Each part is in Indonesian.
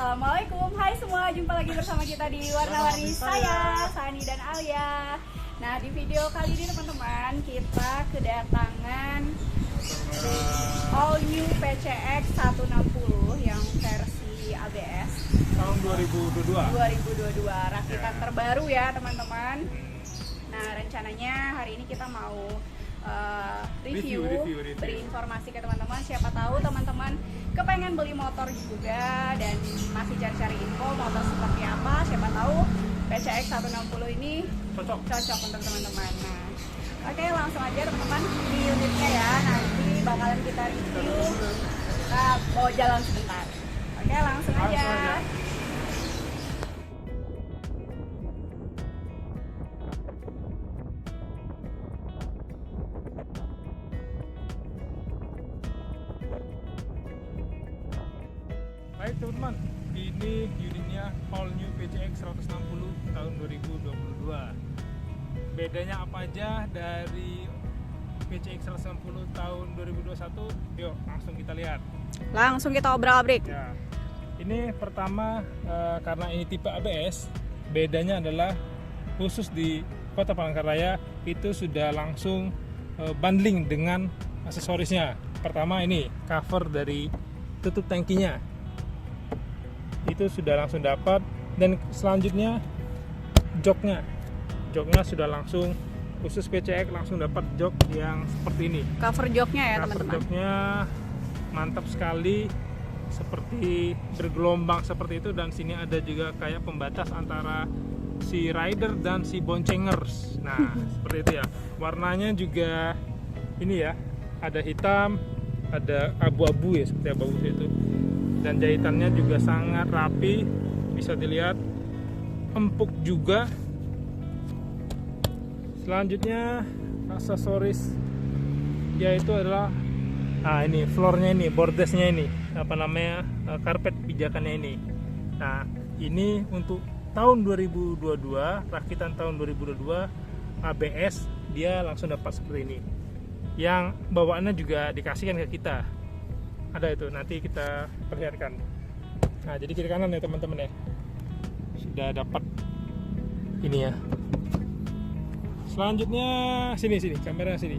Assalamualaikum, hai semua, jumpa lagi bersama kita di Warna-Warni saya, Sani dan Alia. Nah, di video kali ini teman-teman, kita kedatangan all new PCX 160 yang versi ABS tahun 2022 rakitan terbaru ya teman-teman. Nah, rencananya hari ini kita mau review, beri informasi ke teman-teman. Siapa tahu teman-teman kepengen beli motor juga dan masih cari-cari info motor seperti apa. Siapa tahu PCX 160 ini cocok untuk teman-teman. Nah, oke, langsung aja teman-teman di unitnya ya. Nanti bakalan kita review. Kita bawa jalan sebentar. Oke, langsung aja. Baik teman-teman, ini unitnya all new PCX 160 tahun 2022. Bedanya apa aja dari PCX 160 tahun 2021? Yuk langsung kita lihat. Langsung kita obrak-abrik. Ya, ini pertama karena ini tipe ABS, bedanya adalah khusus di Kota Palangkaraya itu sudah langsung bundling dengan aksesorisnya. Pertama ini cover dari tutup tangkinya, itu sudah langsung dapat, dan selanjutnya joknya sudah langsung khusus PCX langsung dapat jok yang seperti ini. Cover joknya ya Cover teman-teman. joknya mantap sekali, seperti bergelombang seperti itu, dan sini ada juga kayak pembatas antara si rider dan si boncengers. Nah seperti itu ya. Warnanya juga ini ya, ada hitam, ada abu-abu ya, seperti abu-abu itu. Dan jahitannya juga sangat rapi, bisa dilihat, empuk juga. Selanjutnya aksesoris yaitu adalah ini floornya, ini bordesnya, ini apa namanya, karpet pijakannya ini. Nah ini untuk tahun 2022, rakitan tahun 2022 ABS, dia langsung dapat seperti ini. Yang bawaannya juga dikasihkan ke kita, ada itu, nanti kita perlihatkan. Nah jadi kiri kanan ya teman-teman ya, sudah dapat ini ya. Selanjutnya sini kamera sini,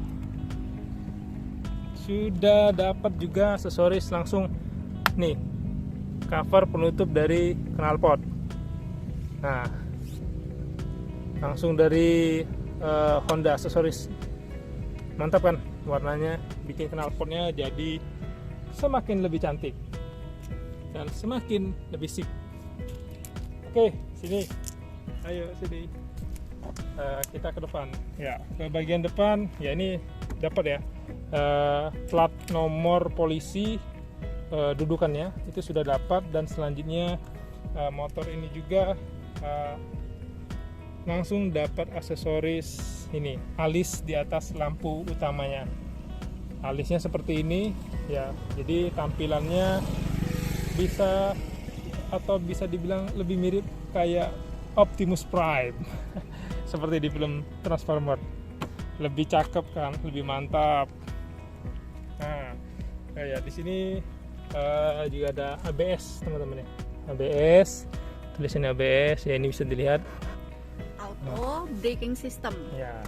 sudah dapat juga aksesoris langsung nih, cover penutup dari knalpot. Nah langsung dari Honda aksesoris, mantap kan warnanya, bikin knalpotnya jadi semakin lebih cantik dan semakin lebih sip. Oke, sini, ayo sini, kita ke depan ya, ke bagian depan ya. Ini dapat ya plat nomor polisi, dudukannya itu sudah dapat, dan selanjutnya motor ini juga langsung dapat aksesoris ini, alis di atas lampu utamanya. Alisnya seperti ini ya, jadi tampilannya bisa dibilang lebih mirip kayak Optimus Prime seperti di film Transformer. Lebih cakep kan, lebih mantap. Nah kayak di sini juga ada ABS teman-teman ya, ABS, tulisannya ABS ya, ini bisa dilihat, Auto braking system ya.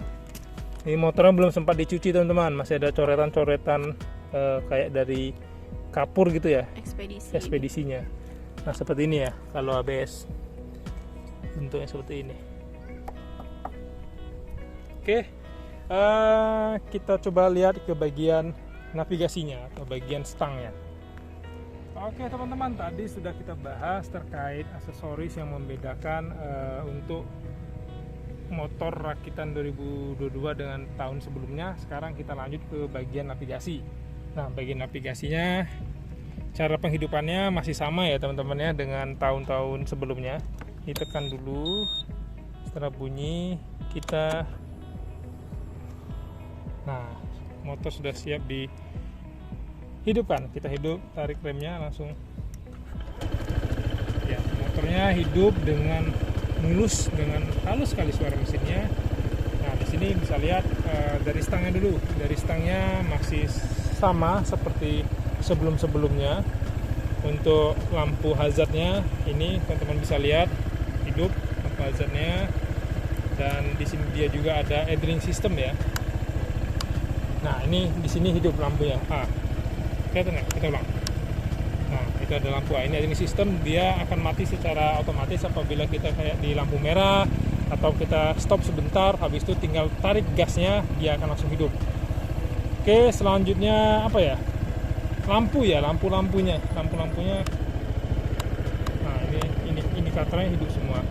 Ini motornya belum sempat dicuci teman-teman, masih ada coretan-coretan kayak dari kapur gitu ya, ekspedisinya. Nah seperti ini ya kalau ABS, bentuknya seperti ini. Oke, kita coba lihat ke bagian navigasinya atau bagian stangnya. Oke teman-teman, tadi sudah kita bahas terkait aksesoris yang membedakan untuk motor rakitan 2022 dengan tahun sebelumnya. Sekarang kita lanjut ke bagian navigasi. Nah bagian navigasinya, cara penghidupannya masih sama ya teman-teman ya dengan tahun-tahun sebelumnya. Ditekan dulu, setelah bunyi kita, nah motor sudah siap dihidupkan. Kita hidup, tarik remnya langsung ya, motornya hidup dengan mulus, dengan halus sekali suara mesinnya. Nah di sini bisa lihat dari stangnya dulu. Dari stangnya masih sama seperti sebelum-sebelumnya. Untuk lampu hazardnya ini teman-teman bisa lihat hidup lampu hazardnya, dan di sini dia juga ada idling system ya. Nah ini di sini hidup lampunya. Kelihatan nggak? Kita ulang. Nah itu ada lampu. Ini idling system, dia akan mati secara otomatis apabila kita kayak di lampu merah atau kita stop sebentar, habis itu tinggal tarik gasnya, dia akan langsung hidup. Oke, selanjutnya apa ya? Lampunya. Nah ini indikatornya hidup semua.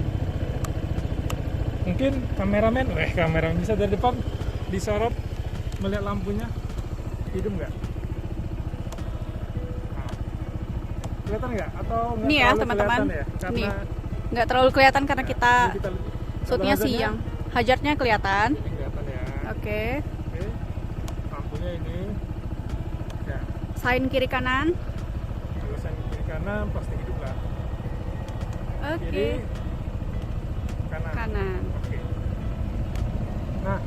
Mungkin kameramen bisa dari depan disorot melihat lampunya hidup nggak? Nah, kelihatan nggak? Atau nggak? Ini ya teman-teman. Ya? Nih nggak terlalu kelihatan karena kita shootnya siang. Hazardnya kelihatan. Ini kelihatan ya. Oke. Lampunya ini. Ya. Sign kiri kanan. Kalau sign kiri kanan pasti hidup lah. Oke. Kiri kanan. Oke. Nah,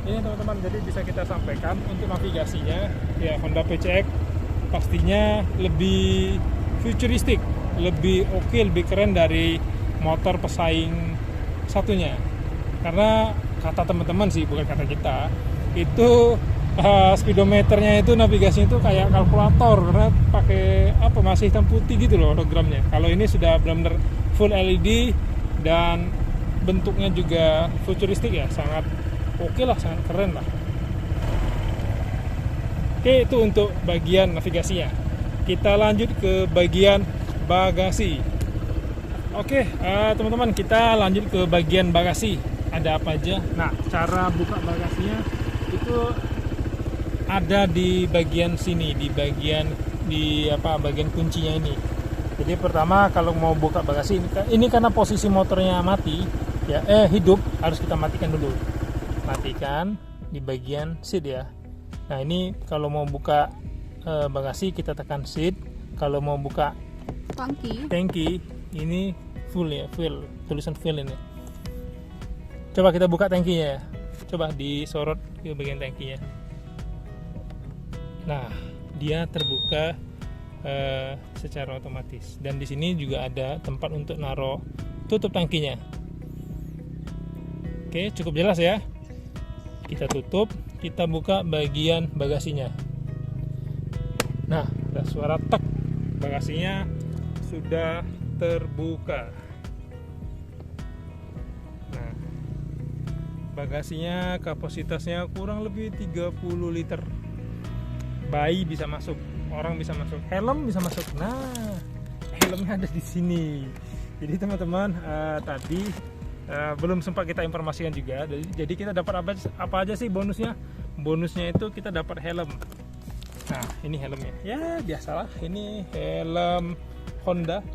ini teman-teman, jadi bisa kita sampaikan untuk navigasinya ya, Honda PCX pastinya lebih futuristik, lebih oke, lebih keren dari motor pesaing satunya. Karena kata teman-teman sih, bukan kata kita, itu speedometernya itu navigasinya itu kayak kalkulator, karena pakai apa, masih hitam putih gitu loh hologramnya. Kalau ini sudah benar-benar full LED dan bentuknya juga futuristik ya, sangat oke lah, sangat keren lah. Oke, itu untuk bagian navigasinya. Kita lanjut ke bagian bagasi. Oke, teman-teman, kita lanjut ke bagian bagasi. Ada apa aja? Nah, cara buka bagasinya itu ada di bagian sini, di bagian kuncinya ini. Jadi pertama kalau mau buka bagasi ini karena posisi motornya mati ya, hidup, harus kita matikan dulu. Matikan di bagian seat ya. Nah, ini kalau mau buka bagasi kita tekan seat. Kalau mau buka tangki ini full ya, tulisan full ini. Coba kita buka tangkinya ya. Coba disorot ke bagian tangkinya. Nah, dia terbuka secara otomatis, dan di sini juga ada tempat untuk naruh tutup tangkinya. Oke, cukup jelas ya. Kita tutup, kita buka bagian bagasinya. Nah, ada suara tek, bagasinya sudah terbuka. Nah, bagasinya kapasitasnya kurang lebih 30 liter. Bayi bisa masuk, orang bisa masuk, helm bisa masuk. Nah, helmnya ada di sini. Jadi teman-teman, tadi belum sempat kita informasikan juga. Jadi kita dapat apa aja sih bonusnya? Bonusnya itu kita dapat helm. Nah, ini helmnya. Ya, biasalah, ini helm Honda.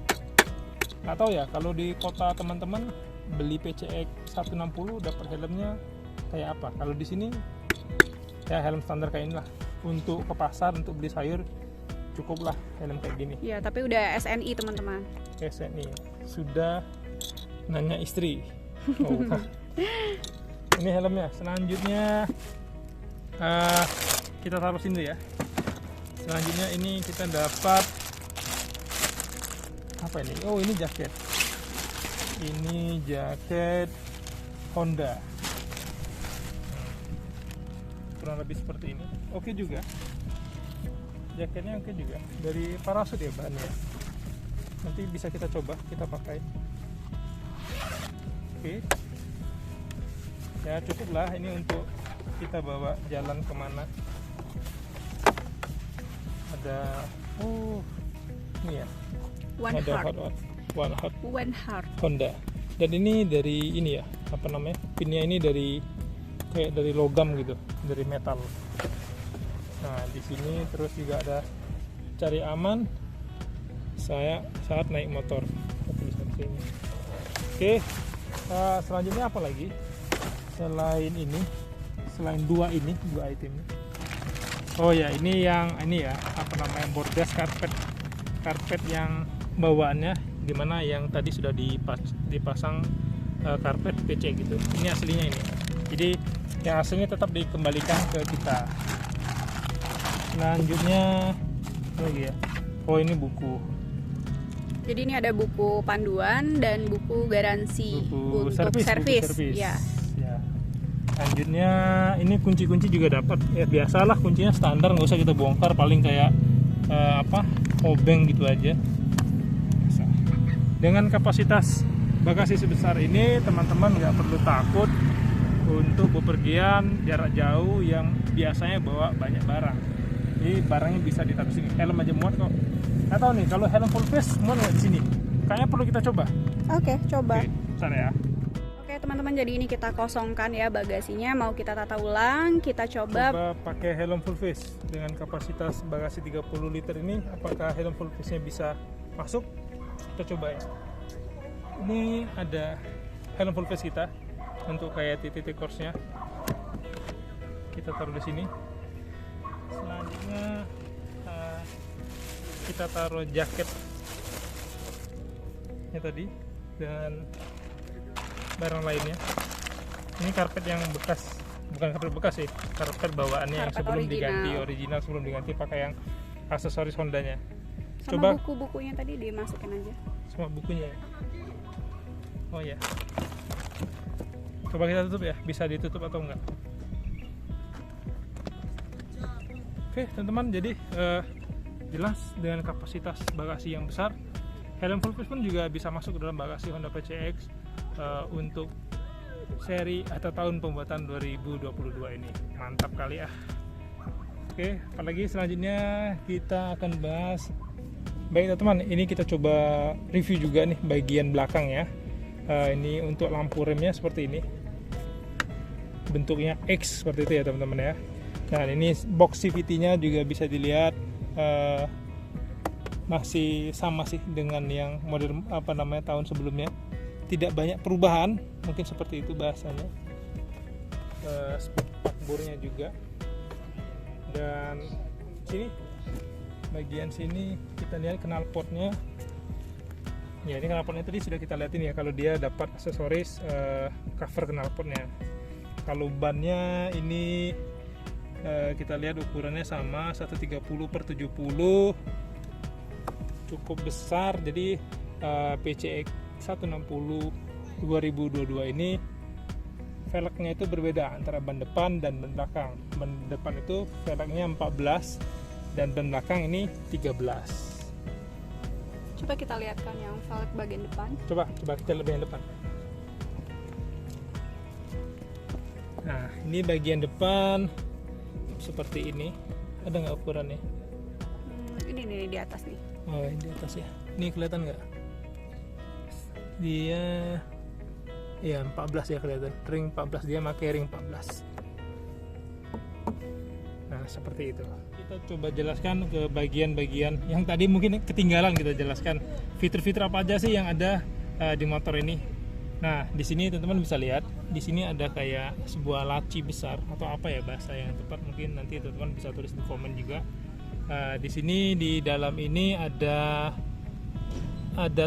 Nggak tahu ya, kalau di kota teman-teman beli PCX 160 dapat helmnya kayak apa? Kalau di sini ya helm standar kayak inilah. Untuk ke pasar, untuk beli sayur, cukuplah helm kayak gini. Ya, tapi udah SNI teman-teman. SNI sudah nanya istri. Oh, ini helmnya. Selanjutnya kita taruh sini ya. Selanjutnya ini kita dapat apa ini? Oh, ini jaket. Ini jaket Honda. Kurang lebih seperti ini. Oke juga. Jaketnya oke juga. Dari parasut ya bahannya. Nanti bisa kita coba, kita pakai. Oke. Ya cukup lah ini untuk kita bawa jalan kemana. Ada ini ya. One Heart Honda. Dan ini dari ini ya, apa namanya? Pinnya ini dari kayak dari logam gitu, dari metal. Nah, di sini terus juga ada cari aman saya saat naik motor. Oke, selanjutnya apa lagi? Selain ini, selain dua item. Oh ya, ini yang ini ya, apa namanya, bordes karpet yang bawaannya, dimana yang tadi sudah dipasang karpet PC gitu. Ini aslinya ini. Jadi yang aslinya tetap dikembalikan ke kita. Selanjutnya apa lagi ya? Oh, ini buku. Jadi ini ada buku panduan dan buku garansi Buku untuk servis. Ya. Ya. Lanjutnya ini kunci-kunci juga dapat. Ya biasalah, kuncinya standar, nggak usah kita bongkar, paling kayak obeng gitu aja. Bisa. Dengan kapasitas bagasi sebesar ini, teman-teman nggak perlu takut untuk bepergian jarak jauh yang biasanya bawa banyak barang. Jadi barangnya bisa ditaruh sini. Helm aja muat kok. Nggak tahu nih kalau helm full face muat nggak di sini. Kayaknya perlu kita coba. Oke, coba. Oke, bentar ya. Oke teman-teman, jadi ini kita kosongkan ya bagasinya. Mau kita tata ulang, kita coba. Pakai helm full face dengan kapasitas bagasi 30 liter ini. Apakah helm full face-nya bisa masuk? Kita coba ya. Ini ada helm full face kita untuk kayak titik-titik course-nya. Kita taruh di sini. Selanjutnya kita taruh jaketnya tadi dan barang lainnya. Ini karpet yang bekas, bukan karpet bekas sih, karpet bawaannya yang sebelum original sebelum diganti pakai yang aksesoris Hondanya. Sama coba buku-bukunya tadi dimasukin aja. Semua bukunya. Oh ya. Coba kita tutup ya, bisa ditutup atau enggak? Oke teman-teman, jadi jelas dengan kapasitas bagasi yang besar, helm full face pun juga bisa masuk ke dalam bagasi Honda PCX untuk seri atau tahun pembuatan 2022 ini. Mantap kali ya. Oke, apalagi selanjutnya kita akan bahas. Baik teman-teman, ini kita coba review juga nih bagian belakang ya. Ini untuk lampu remnya seperti ini, bentuknya X seperti itu ya teman-teman ya. Nah ini box CVT-nya juga bisa dilihat masih sama sih dengan yang model tahun sebelumnya. Tidak banyak perubahan, mungkin seperti itu bahasanya. Spakbornya juga. Dan sini bagian sini kita lihat knalpotnya. Ya ini knalpotnya tadi sudah kita lihatin ya, kalau dia dapat aksesoris cover knalpotnya. Kalau bannya ini kita lihat ukurannya sama 130/70, cukup besar. Jadi PCX 160 2022 ini velgnya itu berbeda antara ban depan dan ban belakang. Ban depan itu velgnya 14 dan ban belakang ini 13. Coba kita lihatkan yang velg bagian depan. Coba kita lihat bagian depan. Nah, ini bagian depan seperti ini. Ada nggak ukurannya? Ini di atas nih. Oh, di atas ya. Ini kelihatan nggak? Dia ya 14 ya kelihatan. Ring 14, dia pakai ring 14. Nah, seperti itu. Kita coba jelaskan ke bagian-bagian yang tadi mungkin ketinggalan, kita jelaskan fitur-fitur apa aja sih yang ada di motor ini. Nah, di sini teman-teman bisa lihat, di sini ada kayak sebuah laci besar atau apa ya bahasa yang tepat, mungkin nanti teman-teman bisa tulis di komen juga. Di sini di dalam ini ada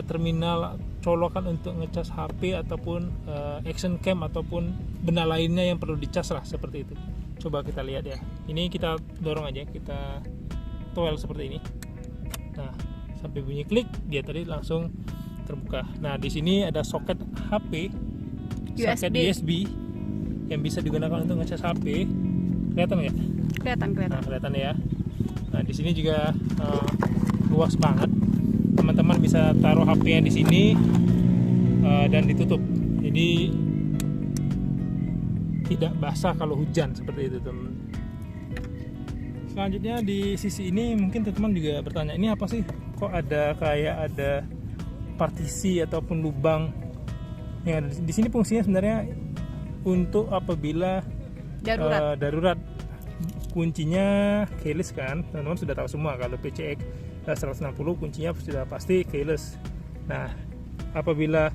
terminal colokan untuk ngecas HP ataupun action cam ataupun benda lainnya yang perlu dicas lah, seperti itu. Coba kita lihat ya. Ini kita dorong aja, kita toel seperti ini. Nah, sampai bunyi klik, dia tadi langsung terbuka. Nah, di sini ada soket HP, soket USB yang bisa digunakan untuk ngecas HP. Kelihatan nggak? Kelihatan. Nah, kelihatan ya. Nah, di sini juga luas banget. Teman-teman bisa taruh HP-nya di sini dan ditutup. Jadi tidak basah kalau hujan, seperti itu teman. Selanjutnya di sisi ini mungkin teman-teman juga bertanya, ini apa sih? Kok ada partisi ataupun lubang yang ada di sini? Fungsinya sebenarnya untuk apabila darurat. Kuncinya keyless kan, teman-teman sudah tahu semua. Kalau PCX 160 kuncinya sudah pasti keyless. Nah, apabila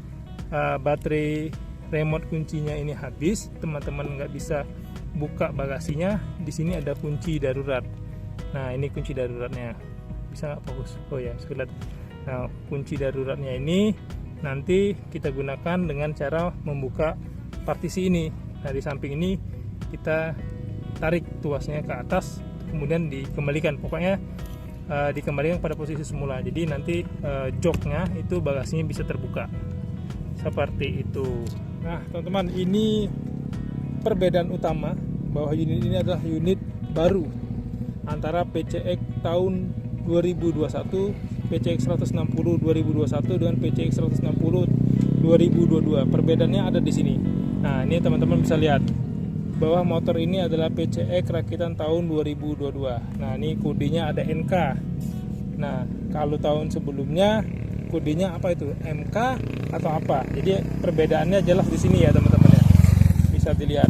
baterai remote kuncinya ini habis, teman-teman nggak bisa buka bagasinya, di sini ada kunci darurat. Nah, ini kunci daruratnya. Bisa nggak fokus? Oh ya, bisa lihat. Nah, kunci daruratnya ini nanti kita gunakan dengan cara membuka partisi ini. Nah, di samping ini kita tarik tuasnya ke atas, kemudian dikembalikan. Pokoknya dikembalikan pada posisi semula. Jadi nanti joknya itu bagasinya bisa terbuka seperti itu. Nah teman-teman, ini perbedaan utama bahwa unit ini adalah unit baru antara PCX tahun 2021, PCX 160 2021 dengan PCX 160 2022. Perbedaannya ada di sini. Nah ini teman-teman bisa lihat bahwa motor ini adalah PCX rakitan tahun 2022. Nah ini kodenya ada NK. Nah kalau tahun sebelumnya kodenya apa itu, MK atau apa? Jadi perbedaannya jelas di sini ya teman-teman ya, bisa dilihat.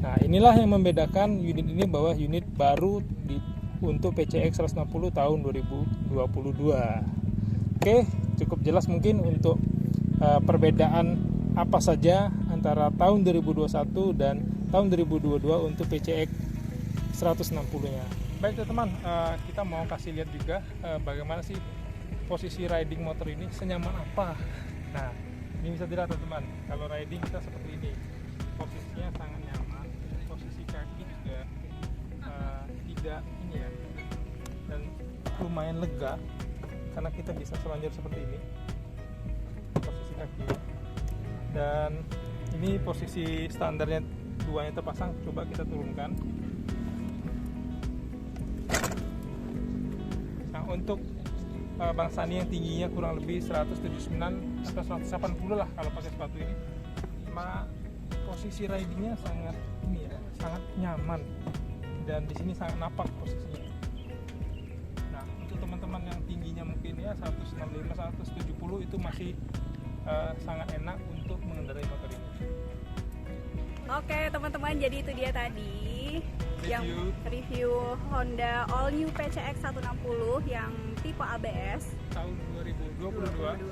Nah inilah yang membedakan unit ini bahwa unit baru untuk PCX 160 tahun 2022. Oke, cukup jelas mungkin untuk perbedaan apa saja antara tahun 2021 dan tahun 2022 untuk PCX 160-nya. Baik teman-teman, kita mau kasih lihat juga bagaimana sih posisi riding motor ini, senyaman apa. Nah ini bisa dilihat teman-teman, kalau riding kita seperti ini, posisinya sangat nyaman, posisi kaki juga tidak ini ya, dan lumayan lega karena kita bisa selanjut seperti ini posisi kaki. Dan ini posisi standarnya duanya terpasang, coba kita turunkan. Nah untuk Bang Sani yang tingginya kurang lebih 179 atau 180 lah kalau pakai sepatu ini, posisi ridingnya sangat ini ya, sangat nyaman dan di sini sangat napak posisinya. Nah untuk teman-teman yang tingginya mungkin ya 165 170 itu masih sangat enak untuk mengendarai motor ini. Oke teman-teman, jadi itu dia tadi yang review Honda All New PCX 160 yang tipe ABS tahun 2022.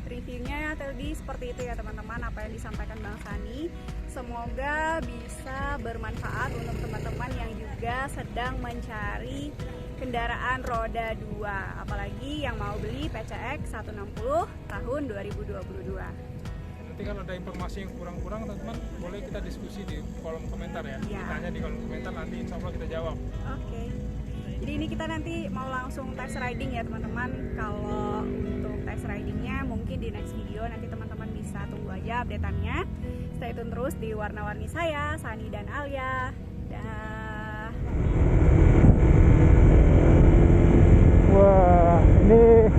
Reviewnya tadi seperti itu ya teman-teman, apa yang disampaikan Bang Sani. Semoga bisa bermanfaat untuk teman-teman yang juga sedang mencari kendaraan roda 2, apalagi yang mau beli PCX 160 tahun 2022. Nanti kalau ada informasi yang kurang-kurang teman-teman boleh kita diskusi di kolom komentar ya. Tanya di kolom komentar, nanti insya Allah kita jawab. Oke. Jadi ini kita nanti mau langsung test riding ya teman-teman. Kalau untuk test ridingnya mungkin di next video, nanti teman-teman bisa tunggu aja update-annya. Stay tune terus di Warna-Warni saya, Sani dan Alia. Wah, ini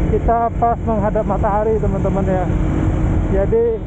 kita pas menghadap matahari teman-teman ya. Jadi